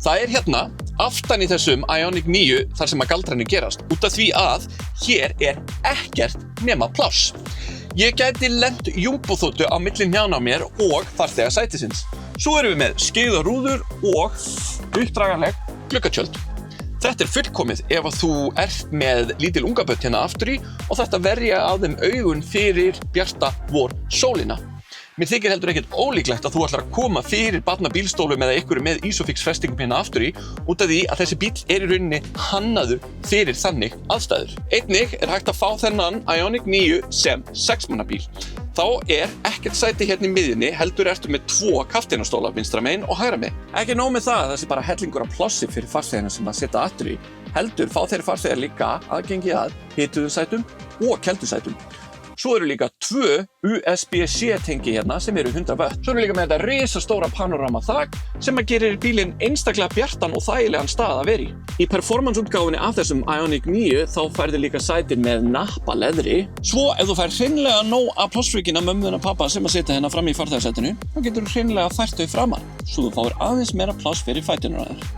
Það hérna, aftan í þessum Ioniq 9 þar sem að galdrarnir gerast, út af því að hér ekkert nema pláss. Ég gæti lent jumboþotu á milli hnjána á mér og farþega sætisins. Svo erum við með skeigðar rúður og uppdraganleg gluggatjöld. Þetta fullkomið ef að þú ert með lítil ungabörn hérna aftur í og þetta verja að þeim augun fyrir bjarta vor sólina. Mér þykir heldur ekkert ólíklegt að þú ætlar að koma fyrir barnabílstólum eða einhverju með Isofix festingum hérna aftur í út af því að þessi bíll í rauninni hannaður fyrir þannig aðstæður. Einnig hægt að fá þennan Ioniq 9 sem 6-manna bíl. Þá ekkert sæti hérna í miðjunni, heldur ertu með 2 kafteinarstóla vinstra megin og hægra megin. Ekki nóg með það, þessi bara hellingur af plássi fyrir farþegana sem að setja aftur í. Heldur fá þeir farþegar líka aðgengi að hituðum sætum og keldusætum. Svo eru líka 2 USB-C tengi hérna sem eru 100 watt. Svo eru líka með þetta risastóra panorama þak sem að gerir bílinn einstaklega bjartan og þægilegan stað að vera í. Í performance-útgáfunni af þessum Ioniq 9 þá færðu líka sætin með nappaleðri. Svo ef þú fær hreinlega nóg af plássfríkina mömmu og pappa sem að setja hérna fram í farþegasætinu, þá getur þú hreinlega fært þau framan, svo þú fáir aðeins meira pláss fyrir fæturnar á þér.